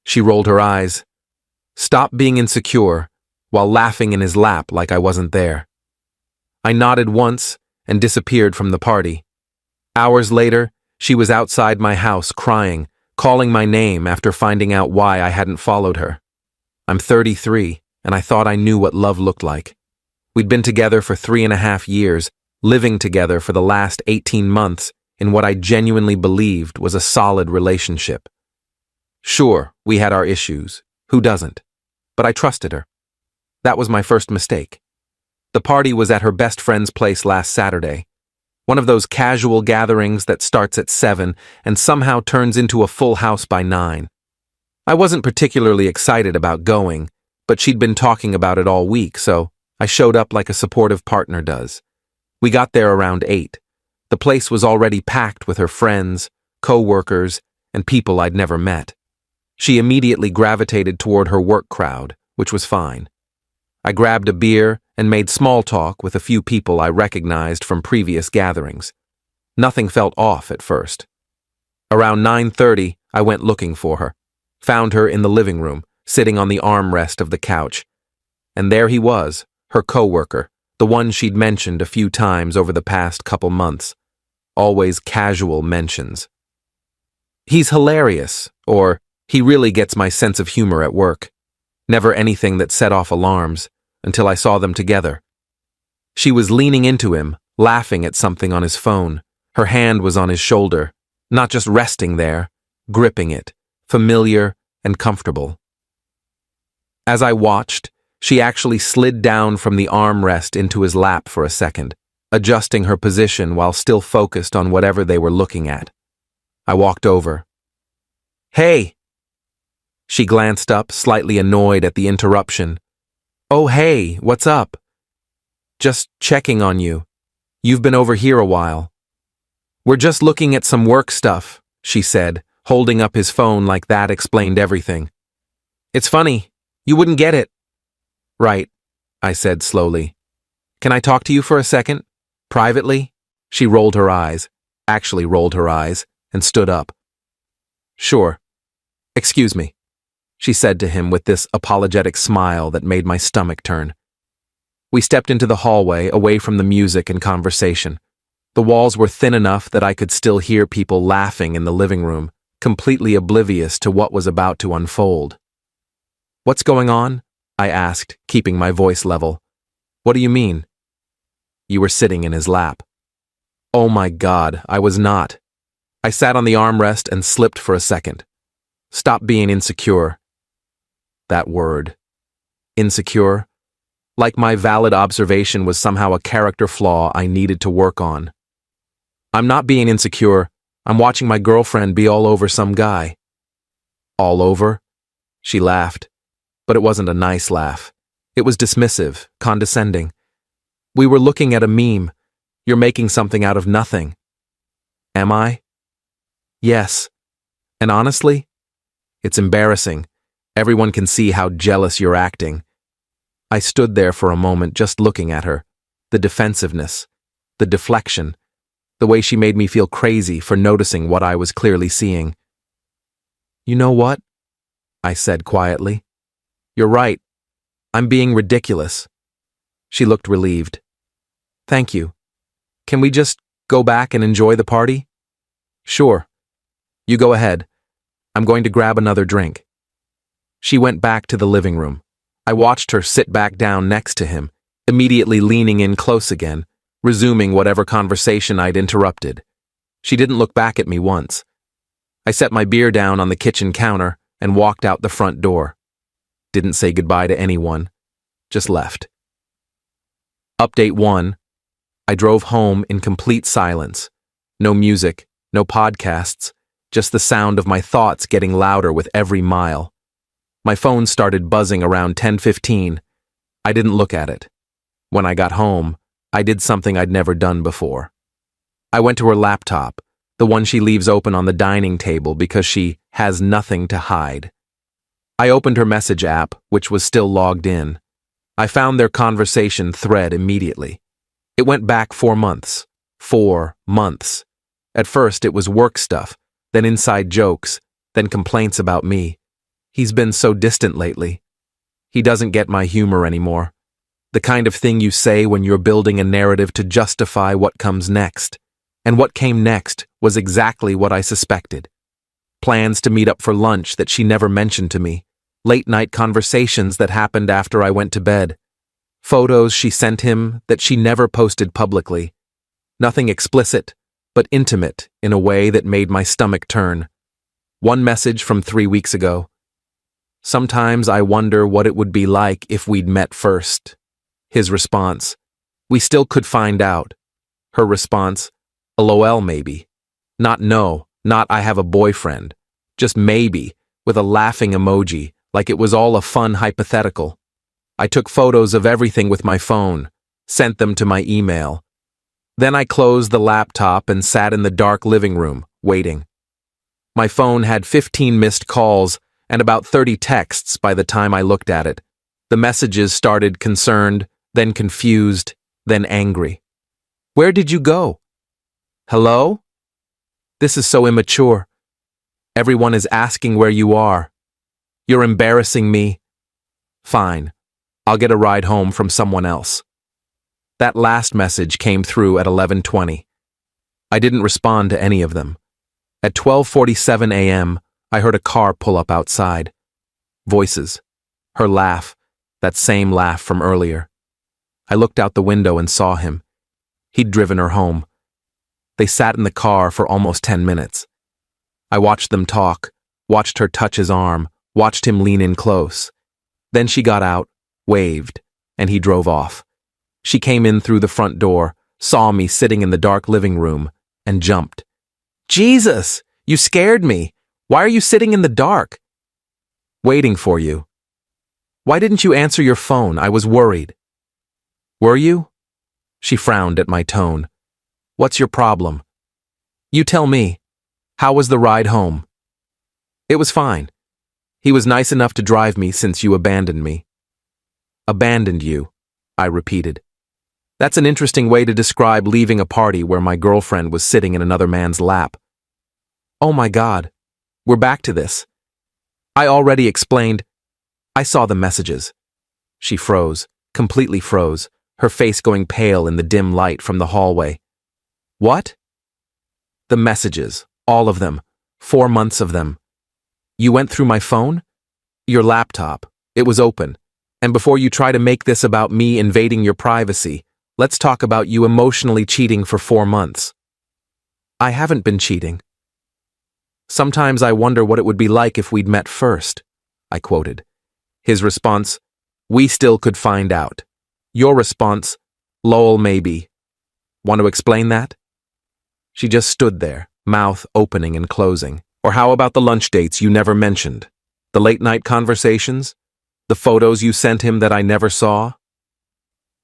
She rolled her eyes. Stop being insecure, while laughing in his lap like I wasn't there. I nodded once and disappeared from the party. Hours later, she was outside my house crying, calling my name after finding out why I hadn't followed her. I'm 33, and I thought I knew what love looked like. We'd been together for 3.5 years, living together for the last 18 months in what I genuinely believed was a solid relationship. Sure, we had our issues. Who doesn't? But I trusted her. That was my first mistake. The party was at her best friend's place last Saturday. One of those casual gatherings that starts at 7 and somehow turns into a full house by 9. I wasn't particularly excited about going, but she'd been talking about it all week, so I showed up like a supportive partner does. We got there around 8. The place was already packed with her friends, co-workers, and people I'd never met. She immediately gravitated toward her work crowd, which was fine. I grabbed a beer and made small talk with a few people I recognized from previous gatherings. Nothing felt off at first. Around 9:30, I went looking for her, found her in the living room, sitting on the armrest of the couch. And there he was, her co-worker, the one she'd mentioned a few times over the past couple months. Always casual mentions. He's hilarious, or he really gets my sense of humor at work. Never anything that set off alarms, until I saw them together. She was leaning into him, laughing at something on his phone. Her hand was on his shoulder, not just resting there, gripping it, familiar and comfortable. As I watched, she actually slid down from the armrest into his lap for a second, adjusting her position while still focused on whatever they were looking at. I walked over. "Hey!" She glanced up, slightly annoyed at the interruption. "Oh, hey, what's up?" "Just checking on you. You've been over here a while." "We're just looking at some work stuff," she said, holding up his phone like that explained everything. "It's funny, you wouldn't get it." "Right," I said slowly. "Can I talk to you for a second? Privately?" She rolled her eyes, and stood up. "Sure. Excuse me," she said to him with this apologetic smile that made my stomach turn. We stepped into the hallway, away from the music and conversation. The walls were thin enough that I could still hear people laughing in the living room, completely oblivious to what was about to unfold. "What's going on?" I asked, keeping my voice level. "What do you mean?" "You were sitting in his lap." Oh my God, I was not. I sat on the armrest and slipped for a second. Stop being insecure. That word. Insecure. Like my valid observation was somehow a character flaw I needed to work on. "I'm not being insecure. I'm watching my girlfriend be all over some guy." "All over?" She laughed. But it wasn't a nice laugh. It was dismissive, condescending. "We were looking at a meme. You're making something out of nothing." "Am I?" "Yes. And honestly, it's embarrassing. Everyone can see how jealous you're acting." I stood there for a moment just looking at her. The defensiveness, the deflection, the way she made me feel crazy for noticing what I was clearly seeing. "You know what?" I said quietly. "You're right. I'm being ridiculous." She looked relieved. "Thank you. Can we just go back and enjoy the party?" "Sure. You go ahead. I'm going to grab another drink." She went back to the living room. I watched her sit back down next to him, immediately leaning in close again, resuming whatever conversation I'd interrupted. She didn't look back at me once. I set my beer down on the kitchen counter and walked out the front door. Didn't say goodbye to anyone. Just left. Update 1. I drove home in complete silence. No music, no podcasts, just the sound of my thoughts getting louder with every mile. My phone started buzzing around 10:15. I didn't look at it. When I got home, I did something I'd never done before. I went to her laptop, the one she leaves open on the dining table because she has nothing to hide. I opened her message app, which was still logged in. I found their conversation thread immediately. It went back 4 months. 4 months. At first, it was work stuff, then inside jokes, then complaints about me. He's been so distant lately. He doesn't get my humor anymore. The kind of thing you say when you're building a narrative to justify what comes next. And what came next was exactly what I suspected. Plans to meet up for lunch that she never mentioned to me. Late-night conversations that happened after I went to bed. Photos she sent him that she never posted publicly. Nothing explicit, but intimate in a way that made my stomach turn. One message from 3 weeks ago. Sometimes I wonder what it would be like if we'd met first. His response, we still could find out. Her response, LOL maybe. Not no, not I have a boyfriend. Just maybe, with a laughing emoji, like it was all a fun hypothetical. I took photos of everything with my phone, sent them to my email. Then I closed the laptop and sat in the dark living room, waiting. My phone had 15 missed calls and about 30 texts by the time I looked at it. The messages started concerned, then confused, then angry. Where did you go? Hello? This is so immature. Everyone is asking where you are. You're embarrassing me. Fine. I'll get a ride home from someone else. That last message came through at 11:20. I didn't respond to any of them. At 12:47 a.m., I heard a car pull up outside. Voices. Her laugh, that same laugh from earlier. I looked out the window and saw him. He'd driven her home. They sat in the car for almost 10 minutes. I watched them talk, watched her touch his arm, watched him lean in close. Then she got out, waved, and he drove off. She came in through the front door, saw me sitting in the dark living room, and jumped. Jesus, you scared me. Why are you sitting in the dark? Waiting for you. Why didn't you answer your phone? I was worried. Were you? She frowned at my tone. What's your problem? You tell me. How was the ride home? It was fine. He was nice enough to drive me since you abandoned me. Abandoned you, I repeated. That's an interesting way to describe leaving a party where my girlfriend was sitting in another man's lap. Oh my God, we're back to this. I already explained. I saw the messages. She froze, completely froze, her face going pale in the dim light from the hallway. What? The messages, all of them, 4 months of them. You went through my phone? Your laptop. It was open. And before you try to make this about me invading your privacy, let's talk about you emotionally cheating for 4 months. I haven't been cheating. Sometimes I wonder what it would be like if we'd met first, I quoted. His response, we still could find out. Your response, lol maybe. Want to explain that? She just stood there, mouth opening and closing. Or how about the lunch dates you never mentioned? The late-night conversations? The photos you sent him that I never saw?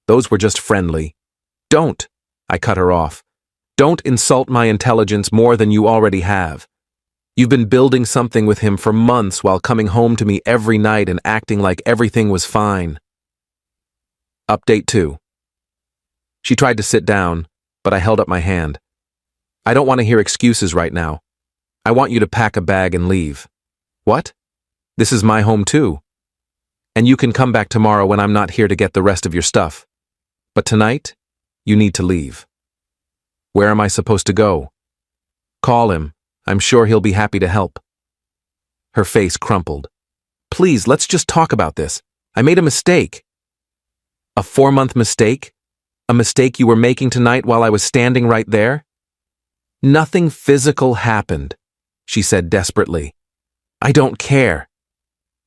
Those were just friendly. Don't, I cut her off. Don't insult my intelligence more than you already have. You've been building something with him for months while coming home to me every night and acting like everything was fine. Update 2. She tried to sit down, but I held up my hand. I don't want to hear excuses right now. I want you to pack a bag and leave. What? This is my home too. And you can come back tomorrow when I'm not here to get the rest of your stuff. But tonight, you need to leave. Where am I supposed to go? Call him. I'm sure he'll be happy to help. Her face crumpled. Please, let's just talk about this. I made a mistake. A 4-month mistake? A mistake you were making tonight while I was standing right there? Nothing physical happened, she said desperately. I don't care.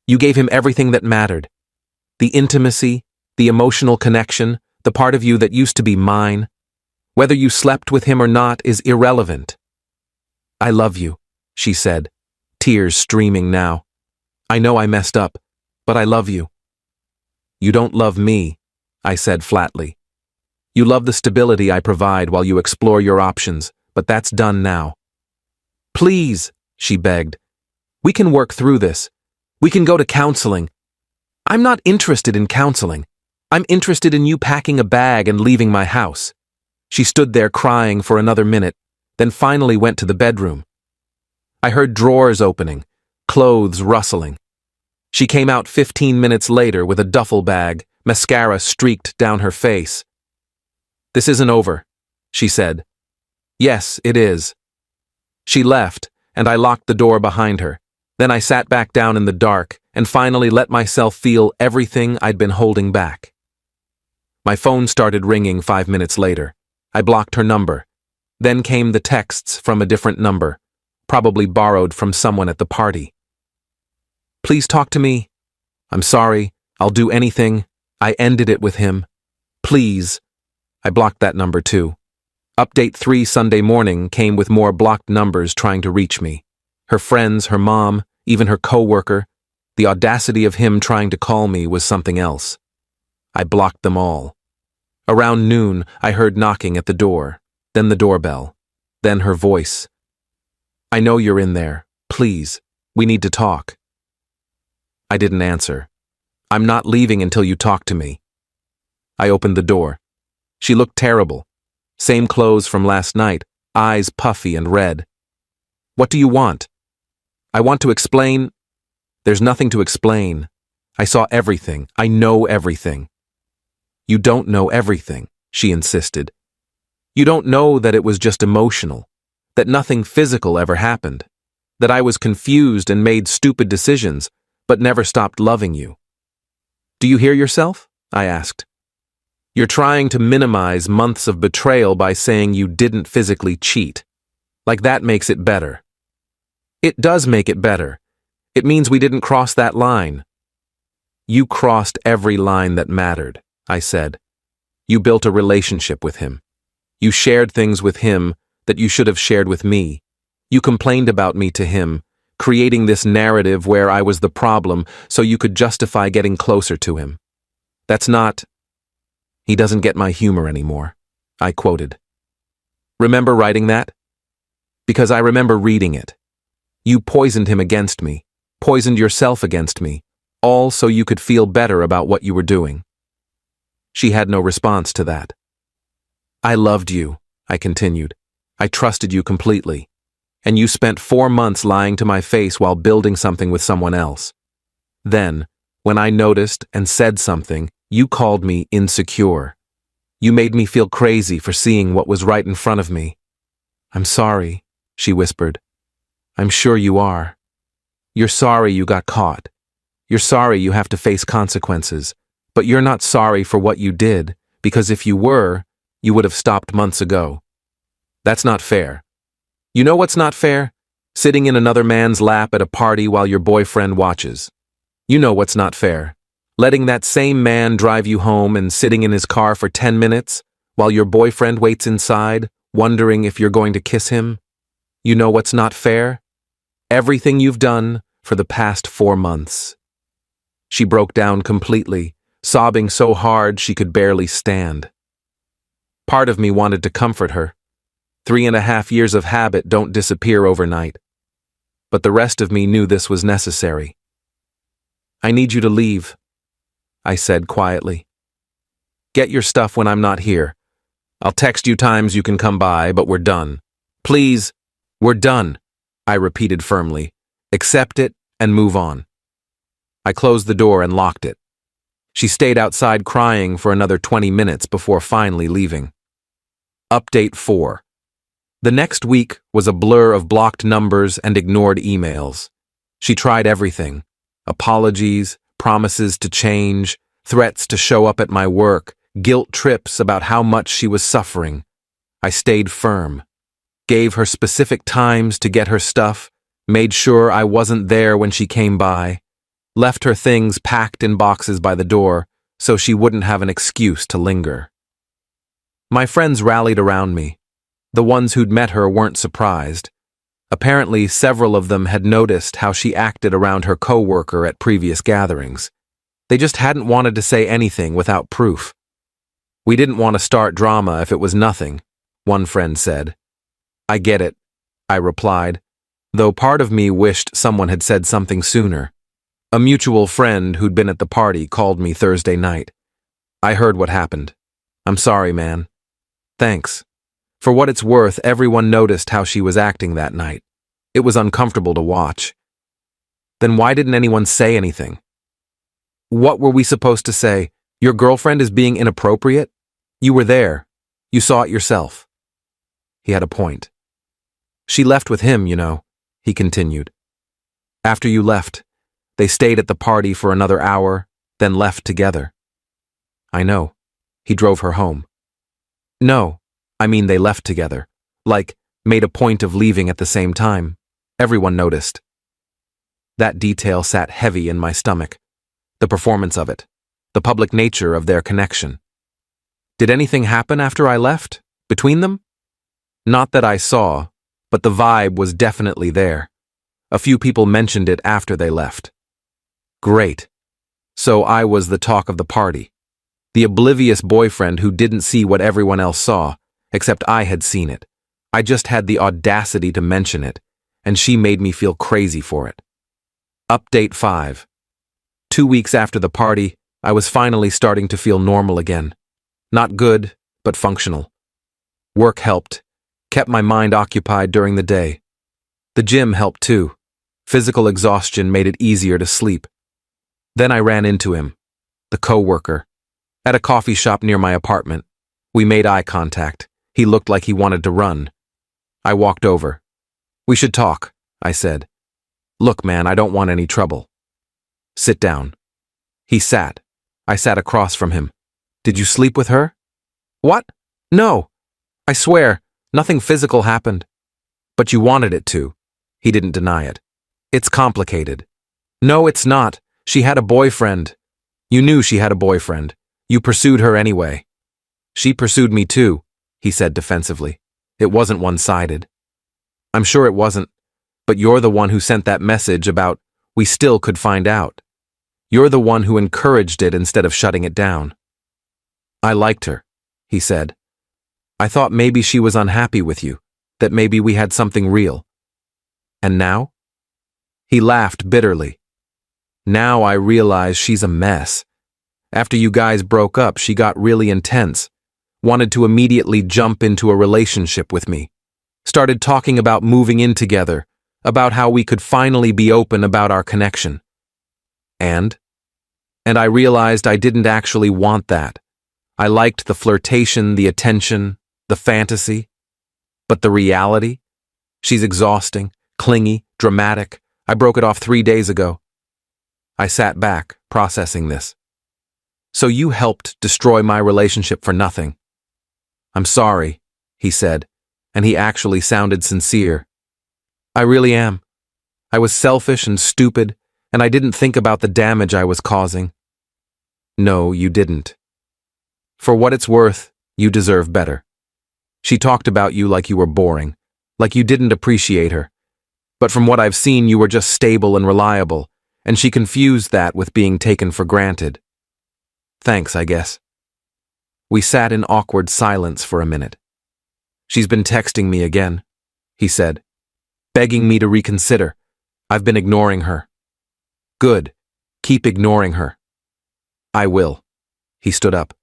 You gave him everything that mattered. The intimacy, the emotional connection, the part of you that used to be mine. Whether you slept with him or not is irrelevant. I love you, she said, tears streaming now. I know I messed up, but I love you. You don't love me, I said flatly. You love the stability I provide while you explore your options, but that's done now. Please, she begged. We can work through this. We can go to counseling. I'm not interested in counseling. I'm interested in you packing a bag and leaving my house. She stood there crying for another minute, then finally went to the bedroom. I heard drawers opening, clothes rustling. She came out 15 minutes later with a duffel bag, mascara streaked down her face. "This isn't over," she said. "Yes, it is." She left, and I locked the door behind her. Then I sat back down in the dark and finally let myself feel everything I'd been holding back. My phone started ringing 5 minutes later. I blocked her number. Then came the texts from a different number, probably borrowed from someone at the party. "Please talk to me. I'm sorry. I'll do anything." I ended it with him. "Please." I blocked that number too. Update 3 Sunday morning came with more blocked numbers trying to reach me. Her friends, her mom, even her coworker. The audacity of him trying to call me was something else. I blocked them all. Around noon, I heard knocking at the door, then the doorbell, then her voice. "I know you're in there. Please, we need to talk." I didn't answer. "I'm not leaving until you talk to me." I opened the door. She looked terrible. Same clothes from last night, eyes puffy and red. "What do you want?" "I want to explain." "There's nothing to explain. I saw everything. I know everything." "You don't know everything," she insisted. "You don't know that it was just emotional, that nothing physical ever happened, that I was confused and made stupid decisions, but never stopped loving you." "Do you hear yourself?" I asked. "You're trying to minimize months of betrayal by saying you didn't physically cheat. Like that makes it better." "It does make it better. It means we didn't cross that line." "You crossed every line that mattered," I said. "You built a relationship with him. You shared things with him that you should have shared with me. You complained about me to him, creating this narrative where I was the problem so you could justify getting closer to him. That's not—" "He doesn't get my humor anymore," I quoted. "Remember writing that?" "Because I remember reading it. You poisoned him against me, poisoned yourself against me, all so you could feel better about what you were doing." She had no response to that. "I loved you," I continued. "I trusted you completely. And you spent 4 months lying to my face while building something with someone else. Then, when I noticed and said something, you called me insecure. You made me feel crazy for seeing what was right in front of me." "I'm sorry," she whispered. "I'm sure you are. You're sorry you got caught. You're sorry you have to face consequences. But you're not sorry for what you did, because if you were, you would have stopped months ago. That's not fair. You know what's not fair? Sitting in another man's lap at a party while your boyfriend watches. You know what's not fair. Letting that same man drive you home and sitting in his car for 10 minutes while your boyfriend waits inside, wondering if you're going to kiss him. You know what's not fair? Everything you've done for the past 4 months." She broke down completely, sobbing so hard she could barely stand. Part of me wanted to comfort her. 3.5 years of habit don't disappear overnight. But the rest of me knew this was necessary. "I need you to leave," I said quietly. "Get your stuff when I'm not here. I'll text you times you can come by, but we're done. Please, we're done," I repeated firmly. "Accept it and move on." I closed the door and locked it. She stayed outside crying for another 20 minutes before finally leaving. Update 4. The next week was a blur of blocked numbers and ignored emails. She tried everything: apologies, promises to change, threats to show up at my work, guilt trips about how much she was suffering. I stayed firm, gave her specific times to get her stuff, made sure I wasn't there when she came by, left her things packed in boxes by the door so she wouldn't have an excuse to linger. My friends rallied around me. The ones who'd met her weren't surprised. Apparently, several of them had noticed how she acted around her coworker at previous gatherings. They just hadn't wanted to say anything without proof. "We didn't want to start drama if it was nothing," one friend said. "I get it," I replied, though part of me wished someone had said something sooner. A mutual friend who'd been at the party called me Thursday night. "I heard what happened. I'm sorry, man." "Thanks." For what it's worth, everyone noticed how she was acting that night. It was uncomfortable to watch. "Then why didn't anyone say anything?" What were we supposed to say? Your girlfriend is being inappropriate? You were there. You saw it yourself. He had a point. She left with him, he continued. After you left, they stayed at the party for another hour, then left together. I know. He drove her home. No, I mean they left together. Like, made a point of leaving at the same time. Everyone noticed. That detail sat heavy in my stomach. The performance of it. The public nature of their connection. Did anything happen after I left? Between them? Not that I saw, but the vibe was definitely there. A few people mentioned it after they left. Great. So I was the talk of the party. The oblivious boyfriend who didn't see what everyone else saw, except I had seen it. I just had the audacity to mention it, and she made me feel crazy for it. Update 5. 2 weeks after the party, I was finally starting to feel normal again. Not good, but functional. Work helped, kept my mind occupied during the day. The gym helped too. Physical exhaustion made it easier to sleep. Then I ran into him, the coworker, at a coffee shop near my apartment. We made eye contact. He looked like he wanted to run. I walked over. We should talk, I said. Look, man, I don't want any trouble. Sit down. He sat. I sat across from him. Did you sleep with her? What? No. I swear, nothing physical happened. But you wanted it to. He didn't deny it. It's complicated. No, it's not. She had a boyfriend. You knew she had a boyfriend. You pursued her anyway. She pursued me too, he said defensively. It wasn't one-sided. I'm sure it wasn't, but you're the one who sent that message about we still could find out. You're the one who encouraged it instead of shutting it down. I liked her, he said. I thought maybe she was unhappy with you, that maybe we had something real. And now? He laughed bitterly. Now I realize she's a mess. After you guys broke up, she got really intense, wanted to immediately jump into a relationship with me, started talking about moving in together, about how we could finally be open about our connection. And I realized I didn't actually want that. I liked the flirtation, the attention, the fantasy. But the reality? She's exhausting, clingy, dramatic. I broke it off 3 days ago. I sat back, processing this. So you helped destroy my relationship for nothing. I'm sorry, he said, and he actually sounded sincere. I really am. I was selfish and stupid, and I didn't think about the damage I was causing. No, you didn't. For what it's worth, you deserve better. She talked about you like you were boring, like you didn't appreciate her. But from what I've seen, you were just stable and reliable, and she confused that with being taken for granted. Thanks, I guess. We sat in awkward silence for a minute. She's been texting me again, he said, begging me to reconsider. I've been ignoring her. Good. Keep ignoring her. I will. He stood up.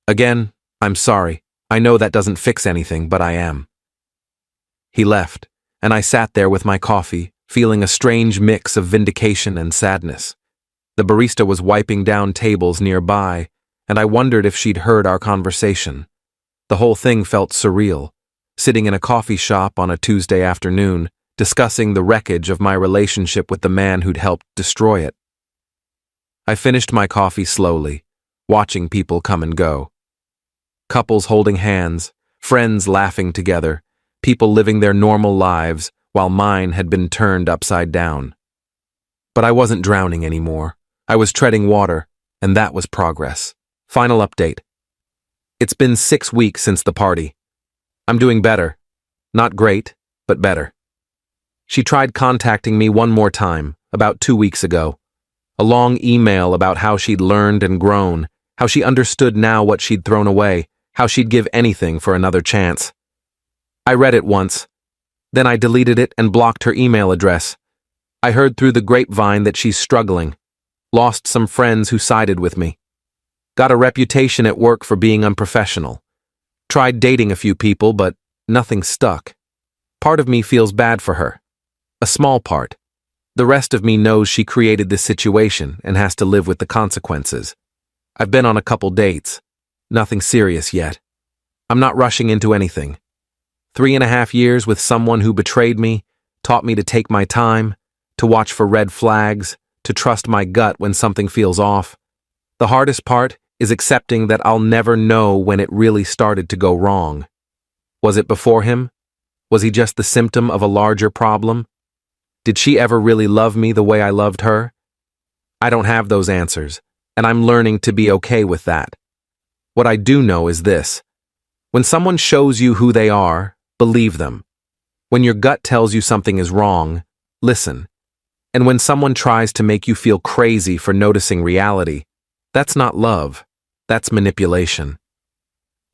Again, I'm sorry. I know that doesn't fix anything, but I am. He left, and I sat there with my coffee, feeling a strange mix of vindication and sadness. The barista was wiping down tables nearby, and I wondered if she'd heard our conversation. The whole thing felt surreal, sitting in a coffee shop on a Tuesday afternoon, discussing the wreckage of my relationship with the man who'd helped destroy it. I finished my coffee slowly, watching people come and go. Couples holding hands, friends laughing together, people living their normal lives while mine had been turned upside down. But I wasn't drowning anymore. I was treading water, and that was progress. Final update. It's been 6 weeks since the party. I'm doing better. Not great, but better. She tried contacting me one more time, about 2 weeks ago. A long email about how she'd learned and grown, how she understood now what she'd thrown away, how she'd give anything for another chance. I read it once. Then I deleted it and blocked her email address. I heard through the grapevine that she's struggling. Lost some friends who sided with me. Got a reputation at work for being unprofessional. Tried dating a few people, but nothing stuck. Part of me feels bad for her. A small part. The rest of me knows she created this situation and has to live with the consequences. I've been on a couple dates. Nothing serious yet. I'm not rushing into anything. 3.5 years with someone who betrayed me, taught me to take my time, to watch for red flags, to trust my gut when something feels off. The hardest part is accepting that I'll never know when it really started to go wrong. Was it before him? Was he just the symptom of a larger problem? Did she ever really love me the way I loved her? I don't have those answers, and I'm learning to be okay with that. What I do know is this. When someone shows you who they are, believe them. When your gut tells you something is wrong, listen. And when someone tries to make you feel crazy for noticing reality, that's not love, that's manipulation.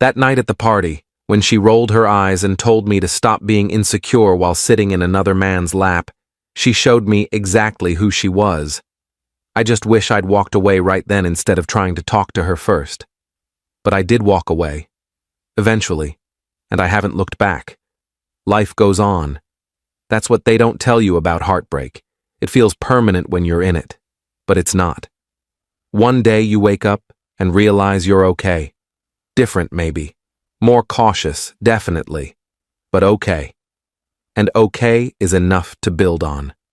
That night at the party, when she rolled her eyes and told me to stop being insecure while sitting in another man's lap, she showed me exactly who she was. I just wish I'd walked away right then instead of trying to talk to her first. But I did walk away. Eventually. And I haven't looked back. Life goes on. That's what they don't tell you about heartbreak. It feels permanent when you're in it. But it's not. One day you wake up and realize you're okay. Different, maybe. More cautious, definitely. But okay. And okay is enough to build on.